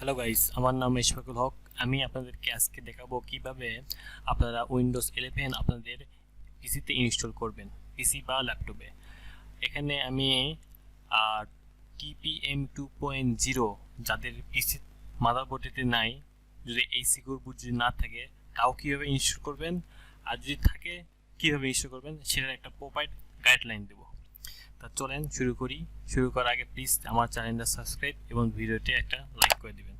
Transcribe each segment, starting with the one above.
Hello guys, আমার নাম ইশফাকুল হক। আমি আপনাদেরকে আজকে দেখাবো কিভাবে আপনারা উইন্ডোজ 11 আপনাদের পিসিতে ইনস্টল করবেন, পিসি বা ল্যাপটপে। এখানে আমি TPM 2.0 যাদের পিসি মাদারবোর্ডেতে নাই, যদি এই সিকিউর বুট যদি না থাকে তাও কীভাবে ইনস্টল করবেন, আর যদি থাকে কীভাবে ইনস্টল করবেন সেটার একটা প্রপার গাইডলাইন দেবো। তা চলেন শুরু করি। শুরু করার আগে প্লিজ আমার চ্যানেলটা সাবস্ক্রাইব এবং ভিডিওতে একটা লাইক করে দিবেন।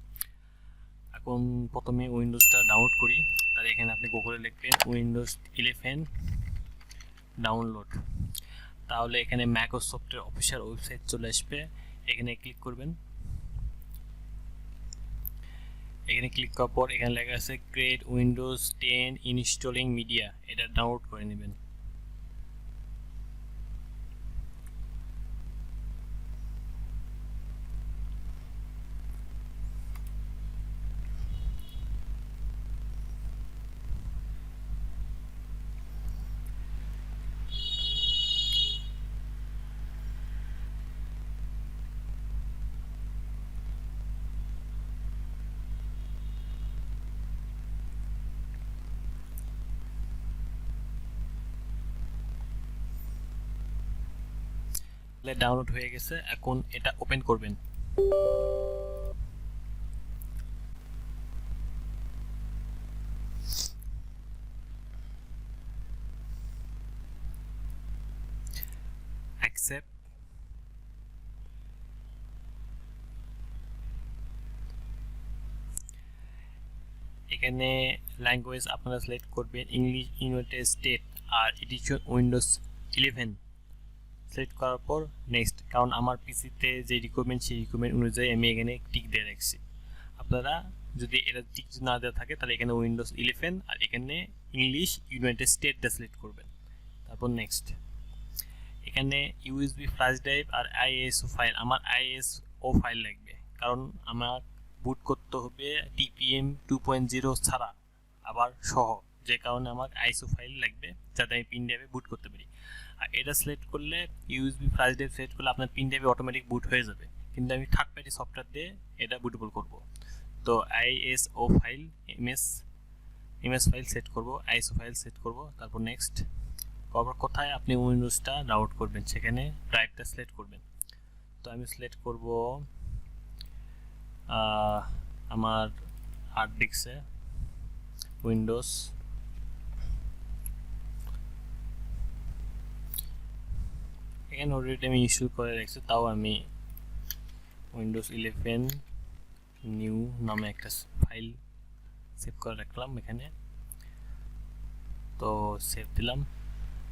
এখন প্রথমে উইন্ডোজটা ডাউনলোড করি। তার এখানে আপনি গুগলে লিখবেন উইন্ডোজ 11 ডাউনলোড, তাহলে এখানে মাইক্রোসফটের অফিসিয়াল ওয়েবসাইট চলে আসবে। এখানে ক্লিক করবেন। এখানে ক্লিক করার পর এখানে লেখা আছে ক্রিয়েট উইন্ডোজ 10 ইনস্টলিং মিডিয়া, এটা ডাউনলোড করে নেবেন। ডাউনলোড হয়ে গেছে, এখন এটা ওপেন করবেন। অ্যাকসেপ্ট, এখানে ল্যাঙ্গুয়েজ আপনারা সিলেক্ট করবেন ইংলিশ, ইউনাইটেড স্টেট আর এডিশন উইন্ডোজ 11 সিলেক্ট করার পর নেক্সট, কারণ আমার পিসিতে যে রিকোয়ারমেন্ট সেই রিকোয়ারমেন্ট অনুযায়ী আমি এখানে টিক দিয়ে রাখছি। আপনারা যদি এটা টিক না দেওয়া থাকে তাহলে এখানে উইন্ডোজ 11 আর এখানে ইংলিশ ইউনাইটেড স্টেটটা সিলেক্ট করবেন। তারপর নেক্সট, এখানে ইউএসবি ফ্ল্যাশ ড্রাইভ আর আইএসও ফাইল, আমার আইএসও ফাইল লাগবে, কারণ আমার বুট করতে হবে TPM 2.0 ছাড়া আবার সহ, যে কারণে আমার আইএসও ফাইল লাগবে যাতে আমি পিন ড্রাইভে বুট করতে পারি। আর এটা সিলেক্ট করলে ইউএসবি ফ্ল্যাশ ড্রাইভ সিলেক্ট করলে আপনার পিন ড্রাইভে অটোমেটিক বুট হয়ে যাবে, কিন্তু আমি থার্ড পার্টি সফটওয়্যার দিয়ে এটা বুটেবল করব। তো ISO file MS file set করব, আইএসও ফাইল সেট করব। তারপর নেক্সট, আবার কোথায় আপনি উইন্ডোজটা ডাউনলোড করবেন সেখানে ড্রাইভটা সিলেক্ট করবেন। তো আমি সিলেক্ট করব আমার হার্ড ডিস্কে উইন্ডোজ। এখানে অলরেডি আমি ইস্যু করে রাখছি, তাও আমি উইন্ডোজ 11 নিউ নামে একটা ফাইল সেভ করে রাখলাম এখানে। তো সেভ দিলাম,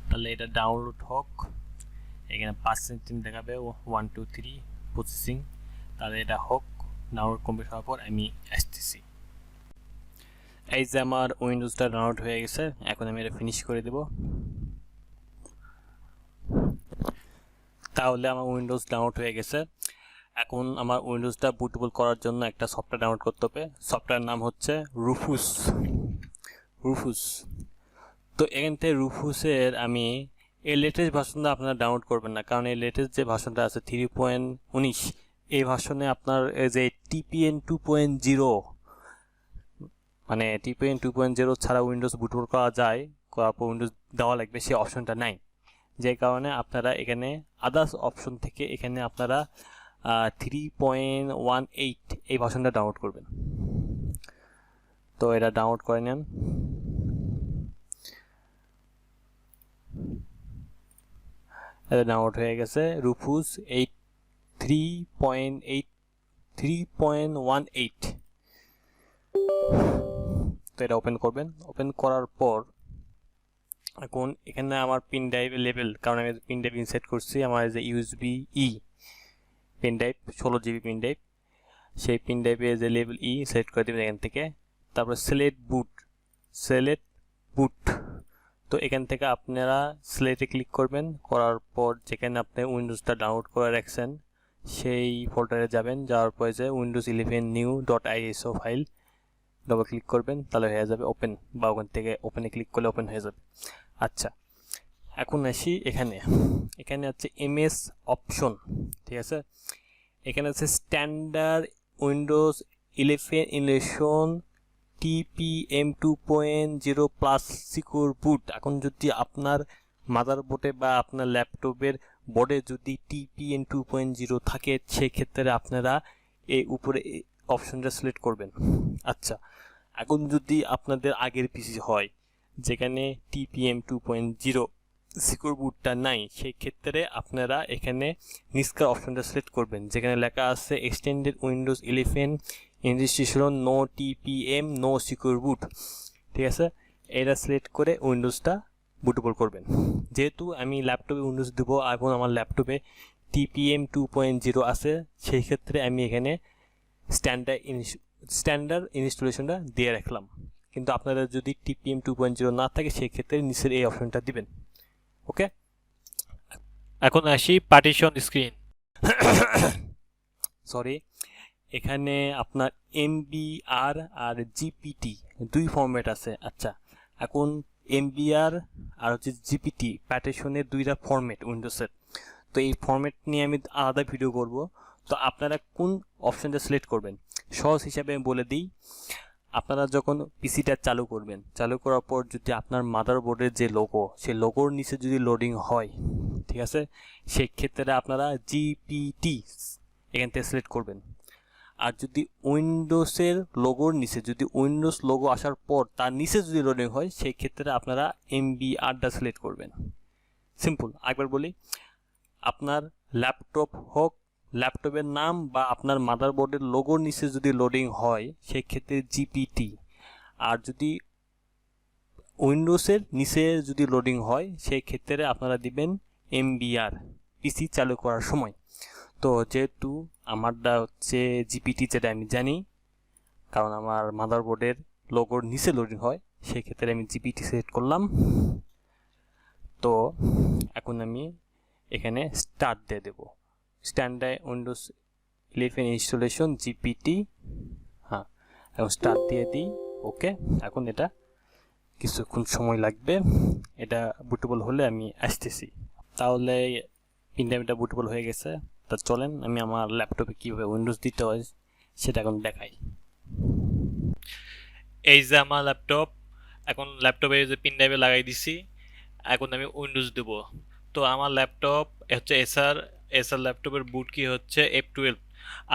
তাহলে এটা ডাউনলোড হোক। এখানে পার্সেন্টেজ দেখাবে 1 2 3 প্রসেসিং, তাহলে এটা হোক। ডাউনলোড কমপ্লিট হওয়ার পর আমি আসতেছি। এই যে আমার উইন্ডোজটা ডাউনলোড হয়ে গেছে, এখন আমি এটা ফিনিশ করে দেব। তাহলে আমার উইন্ডোজ ডাউনলোড হয়ে গেছে। এখন আমার উইন্ডোজটা বুটেবল করার জন্য একটা সফটওয়্যার ডাউনলোড করতে হবে। সফটওয়্যার নাম হচ্ছে রুফুস। তো এখান থেকে রুফুসের আমি এই লেটেস্ট ভার্সনটা আপনারা ডাউনলোড করবেন না, কারণ এই লেটেস্ট যে ভার্সনটা আছে 3.19, এই ভার্সনে আপনার যে TPM 2.0 মানে TPM 2.0 ছাড়া উইন্ডোজ বুটবল করা যায়, করার পর উইন্ডোজ দেওয়া লাগবে, সেই অপশনটা নাই। যে কারণে আপনারা এখানে আদার্স অপশন থেকে এখানে আপনারা 3.18 এই ভার্সনটা ডাউনলোড করবেন। তো এটা ডাউনলোড করে নেন। এটা ডাউনলোড হয়ে গেছে রুফুস 3.18। তো এটা ওপেন করবেন। ওপেন করার পর এখন এখানে আমার পিন ড্রাইভ লেভেল, কারণ আমি পিন ড্রাইভ ইনসার্ট করছি, আমার যে USB pin drive 16 GB pin drive, সেই পিন ড্রাইভে যে লেভেল সিলেক্ট করে দেবেন এখান থেকে। তারপর সিলেক্ট বুট, তো এখান থেকে আপনারা সিলেক্টে ক্লিক করবেন। করার পর যেখানে আপনি উইন্ডোজটা ডাউনলোড করে রাখছেন সেই ফোল্ডারে যাবেন, যাওয়ার পরে যে Windows 11 new.iso file double click করবেন, তাহলে হয়ে যাবে ওপেন, বা ওখান থেকে ওপেনে ক্লিক করলে ওপেন হয়ে যাবে। আচ্ছা, এখন আসি এখানে আছে এমএস অপশন, ঠিক আছে। এখানে আছে standard Windows 11 installation TPM 2.0 plus secure boot. এখন যদি আপনার মাদারবোর্ডে বা আপনার ল্যাপটপের বোর্ডে যদি TPM 2.0 থাকে, সেক্ষেত্রে আপনারা এই উপরে অপশনটা সিলেক্ট করবেন। আচ্ছা, এখন যদি আপনাদের আগের পিসি হয় যেখানে TPM 2.0 সিকিউর বুটটা নাই, সেই ক্ষেত্রে আপনারা এখানে নিচকার অপশনটা সিলেক্ট করবেন যেখানে লেখা আছে extended Windows 11 installation no TPM no secure boot. ঠিক আছে, এটা সিলেক্ট করে উইন্ডোজটা বুটেবল করবেন। যেহেতু আমি ল্যাপটপে উইন্ডোজ দেবো এবং আমার ল্যাপটপে TPM 2.0 আছে, সেই ক্ষেত্রে আমি এখানে স্ট্যান্ডার্ড ইনস্টলেশনটা দিয়ে রাখলাম। কিন্তু আপনাদের যদি TPM 2.0 না থাকে, সেই ক্ষেত্রে নিচের এই অপশনটা দিবেন। ওকে, এখন আসি পার্টিশন স্ক্রিন। সরি, এখানে আপনার MBR আর GPT দুই ফরম্যাট আছে। আচ্ছা, এখন MBR আর হচ্ছে GPT পার্টিশনের দুইটা ফরম্যাট উইন্ডোজের। তো এই ফরম্যাট নিয়ে আমি আলাদা ভিডিও করব। তো আপনারা কোন অপশনটা সিলেক্ট করবেন সহজ হিসাবে আমি বলে দিই। আপনারা যখন পিসিটা চালু করবেন, চালু করার পর যদি আপনার মাদারবোর্ডের যে লোগো, সেই লোগোর নিচে যদি লোডিং হয়, ঠিক আছে, সেই ক্ষেত্রে আপনারা GPT এখান থেকে সিলেক্ট করবেন। আর যদি উইন্ডোজের লোগোর নিচে যদি উইন্ডোজ লোগো আসার পর তার নিচে যদি লোডিং হয়, সেই ক্ষেত্রে আপনারা MBRটা সিলেক্ট করবেন। সিম্পল, একবার বলি, আপনার ল্যাপটপ হোক, ল্যাপটপের নাম বা আপনার মাদারবোর্ডের লোগোর নিচে যদি লোডিং হয়, সেই ক্ষেত্রে GPT। আর যদি উইন্ডোজের নিচে যদি লোডিং হয়, সেই ক্ষেত্রে আপনারা দিবেন MBR পিসি চালু করার সময়। তো যেহেতু আমারটা হচ্ছে GPT, যেটা আমি জানি, কারণ আমার মাদারবোর্ডের লোগোর নিচে লোডিং হয়, সেই ক্ষেত্রে আমি GPT সিলেক্ট করলাম। তো এখন আমি এখানে স্টার্ট দিয়ে দেব, স্ট্যান্ডার্ড উইন্ডোজ 11 ইনস্টলেশন GPT। হ্যাঁ, এখন স্টার্ট দিয়ে দিই। ওকে, এখন এটা কিছুক্ষণ সময় লাগবে, এটা বুটেবল হলে আমি আসতেছি। তাহলে ইন্টারনেটটা বুটেবল হয়ে গেছে। তা চলেন আমি আমার ল্যাপটপে কীভাবে উইন্ডোজ দিতে হয় সেটা এখন দেখাই। এই যে আমার ল্যাপটপ, এখন ল্যাপটপে যে পিন ড্রাইভে লাগাই দিছি, এখন আমি উইন্ডোজ দেব। তো আমার ল্যাপটপ হচ্ছে এসার ল্যাপটপের বুট কি হচ্ছে F12।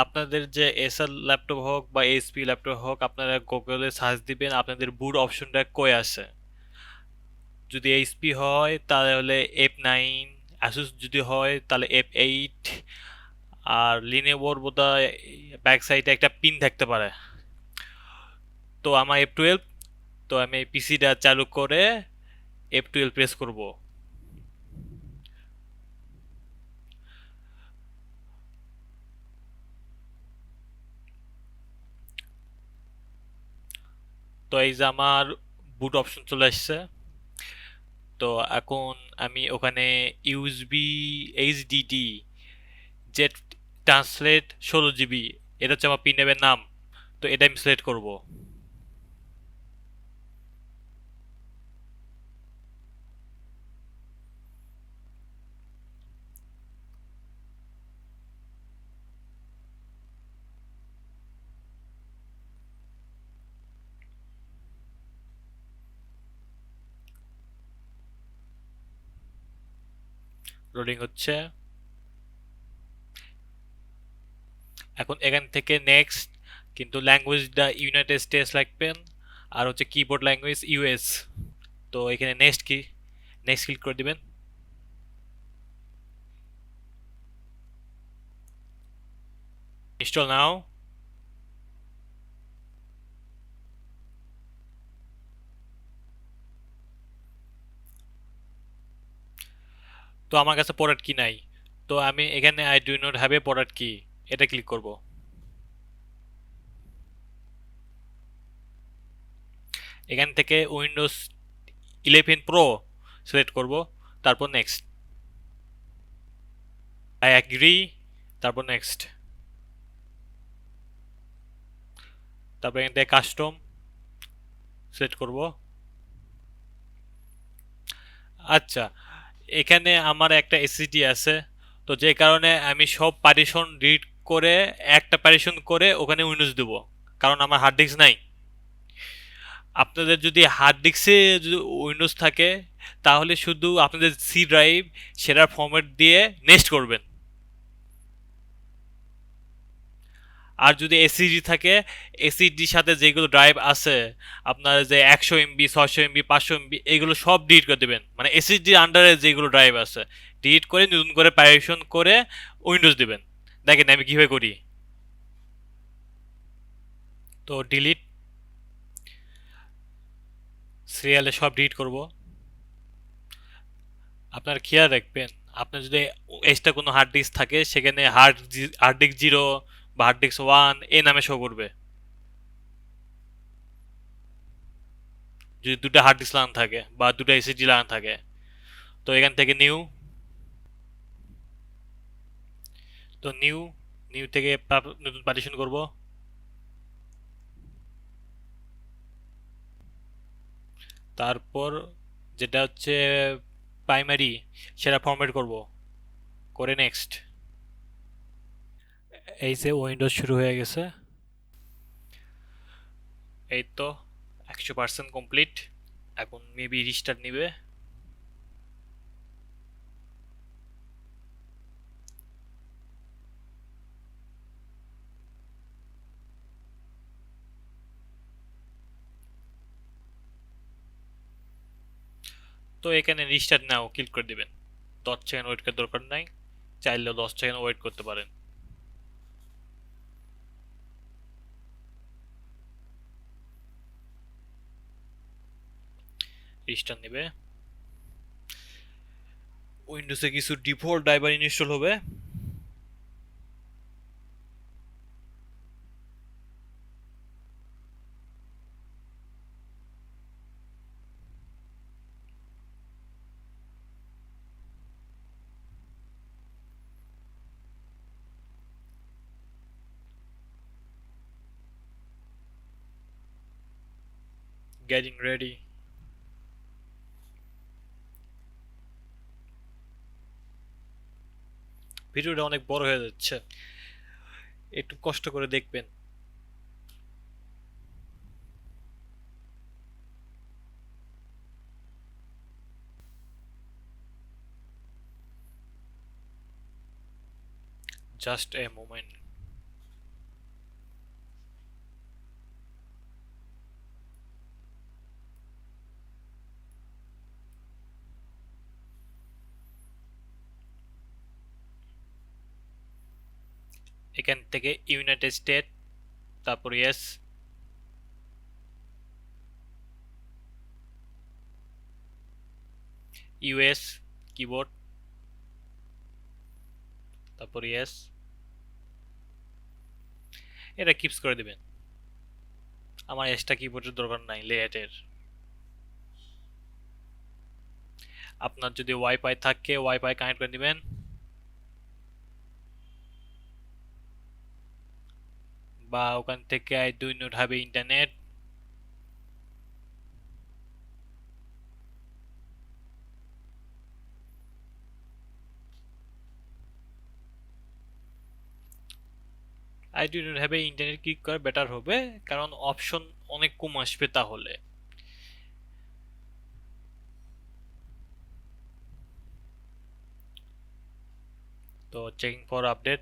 আপনাদের যে এসার ল্যাপটপ হোক বা HP ল্যাপটপ হোক, আপনারা গুগলে সার্চ দিবেন আপনাদের বুট অপশনটা কই আছে। যদি HP হয় তাহলে F9, আসুস যদি হয় তাহলে F8, আর লিনেভোর বোধহয় ব্যাক সাইডে একটা পিন থাকতে পারে। তো আমার F12, তো আমি পিসিটা চালু করে F12 প্রেস করব। তো এই যে আমার বুট অপশন চলে আসছে। তো এখন আমি ওখানে USB HDD jet translate 16 GB, এটা হচ্ছে আমার পিন নাম। তো এটা আমি সিলেক্ট করব। লোডিং হচ্ছে। এখন এখান থেকে নেক্সট, কিন্তু ল্যাঙ্গুয়েজটা ইউনাইটেড স্টেটস লিখবেন, আর হচ্ছে কিবোর্ড ল্যাঙ্গুয়েজ US। তো এখানে নেক্সট ক্লিক করে দিবেন। ইনস্টল নাও। তো আমার কাছে প্রোডাক্ট কি নাই, তো আমি এখানে I do not have a product কি, এটা ক্লিক করব। এখান থেকে উইন্ডোজ 11 প্রো সিলেক্ট করব, তারপর নেক্সট। আই অ্যাগ্রি, তারপর নেক্সট। তারপর এখান থেকে কাস্টম সিলেক্ট করব। আচ্ছা, এখানে আমার একটা এসএসডি আছে, তো যে কারণে আমি সব পার্টিশন রিড করে একটা পার্টিশন করে ওখানে উইন্ডোজ দেব। কারণ আমার হার্ড ডিস্ক নাই। আপনাদের যদি হার্ড ডিস্কে যদি উইন্ডোজ থাকে তাহলে শুধু আপনাদের সি ড্রাইভ সেটার ফরম্যাট দিয়ে নেক্সট করবেন। আর যদি এসএসডি থাকে, এসএসডির সাথে যেগুলো ড্রাইভ আছে আপনার যে 100 এমবি, 600 এমবি, 500 এমবি, এগুলো সব ডিলিট করে দেবেন। মানে এসএসডির আন্ডারে যেগুলো ড্রাইভ আছে ডিলিট করে নতুন করে পারমিশন করে উইন্ডোজ দিবেন। দেখেন আমি কিভাবে করি। তো ডিলিট, সিরিয়ালে সব ডিলিট করব। আপনার খেয়াল রাখবেন, আপনার যদি এক্সট্রা কোনো হার্ড ডিস্ক থাকে সেখানে হার্ড ডিস্ক 0 বা হার্ড ডিস্ক 1 এই নামে শো করবে, যদি দুটো হার্ড ডিস্ক লাগানো থাকে বা দুটো এসএসডি লাগানো থাকে। তো এখান থেকে নিউ, তো নিউ, নিউ থেকে নতুন পার্টিশন করব। তারপর যেটা হচ্ছে প্রাইমারি সেটা ফরম্যাট করব, করে নেক্সট। এই যে উইন্ডোজ শুরু হয়ে গেছে, এই তো 100% কমপ্লিট। এখন মেবি রিস্টার্ট নিবে। তো এখানে রিস্টার্ট নাও ক্লিক করে দিবেন। 10 সেকেন্ড ওয়েট করার দরকার নাই, চাইলেও 10 সেকেন্ড ওয়েট করতে পারেন। রিস্টার্ট নেবে। উইন্ডোজে কিছু ডিফল্ট ড্রাইভার ইনস্টল হবে। Getting ready. ভিডিওটা অনেক বড় হয়ে যাচ্ছে, একটু কষ্ট করে দেখবেন। Just a moment. এখান থেকে ইউনাইটেড স্টেট, তারপর ইয়েস, ইউএস কিবোর্ড, তারপর ইয়েস, এটা কিপস করে দিবেন। আমার এক্সট্রা কিবোর্ডের দরকার নাই লেয়ারের। আপনার যদি ওয়াইফাই থাকে ওয়াইফাই কানেক্ট করে দিবেন, বা ওখান থেকে I do not have internet. I do not have internet click করে বেটার হবে, কারণ অপশন অনেক কম আসবে তাহলে। তো চেকিং ফর আপডেট।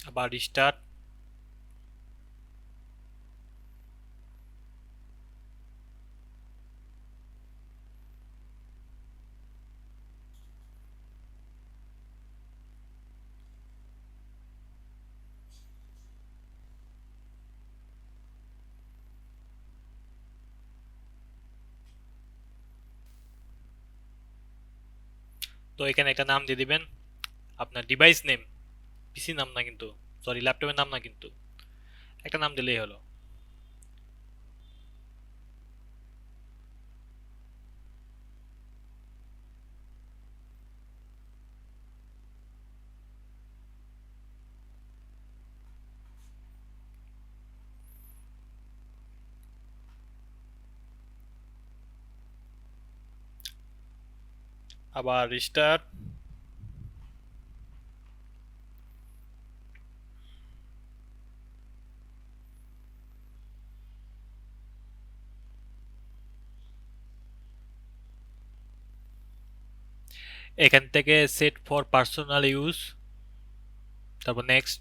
আবার রিস্টার্ট। তো এখানে একটা নাম দিয়ে দিবেন, আপনার ডিভাইস নেম, পিসি নাম না কিন্তু, সরি ল্যাপটপের নাম না কিন্তু, একটা নাম দিলেই হলো। আবার রিস্টার্ট। এখান থেকে সেট ফর পার্সোনাল ইউজ, তারপর নেক্সট।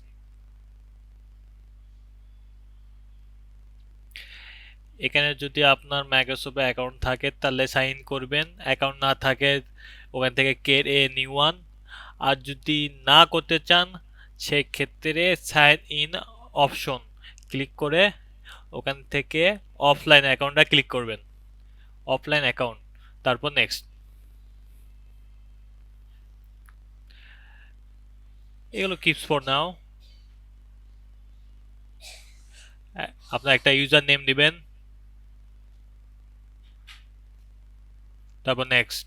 এখানে যদি আপনার মাইক্রোসফট অ্যাকাউন্ট থাকে তাহলে সাইন করবেন, অ্যাকাউন্ট না থাকে ওখান থেকে ক্রিয়েট এ নিউ ওয়ান। আর যদি না করতে চান সেক্ষেত্রে সাইন ইন অপশন ক্লিক করে ওখান থেকে অফলাইন অ্যাকাউন্টটা ক্লিক করবেন, অফলাইন অ্যাকাউন্ট, তারপর নেক্সট। এগুলো কিপস ফর নাও। আপনার একটা ইউজার নেম দিবেন, তারপর নেক্সট।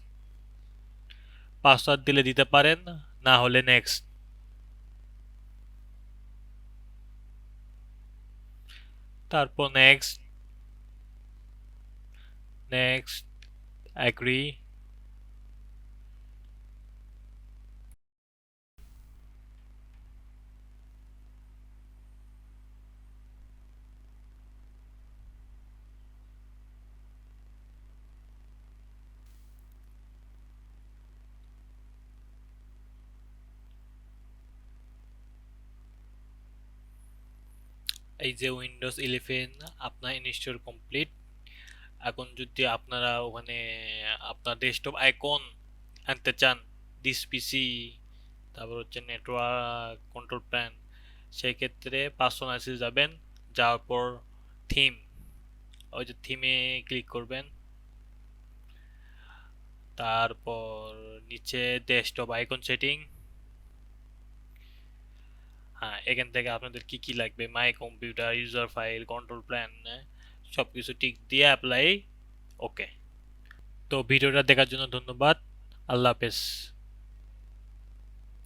পাসওয়ার্ড দিলে দিতে পারেন, না হলে নেক্সট, তারপর নেক্সট, নেক্সট, অ্যাগ্রি। এই যে উইন্ডোজ 11 আপনার ইনস্টল কমপ্লিট। এখন যদি আপনারা ওখানে আপনার ডেস্কটপ আইকন আনতে চান, দিস পিসি, তারপর হচ্ছে নেটওয়ার্ক কন্ট্রোল প্ল্যান, সেই ক্ষেত্রে পার্সোনালাইজে যাবেন, যাওয়ার পর থিম, ওই যে থিমে ক্লিক করবেন, তারপর নিচে ডেস্কটপ আইকন সেটিং। হ্যাঁ, এখান থেকে আপনাদের কি কি লাগবে, my computer, user file, control plan, সবকিছু টিক দিয়ে অ্যাপ্লাই। ওকে। তো ভিডিওটা দেখার জন্য ধন্যবাদ। আল্লাহ হাফেজ।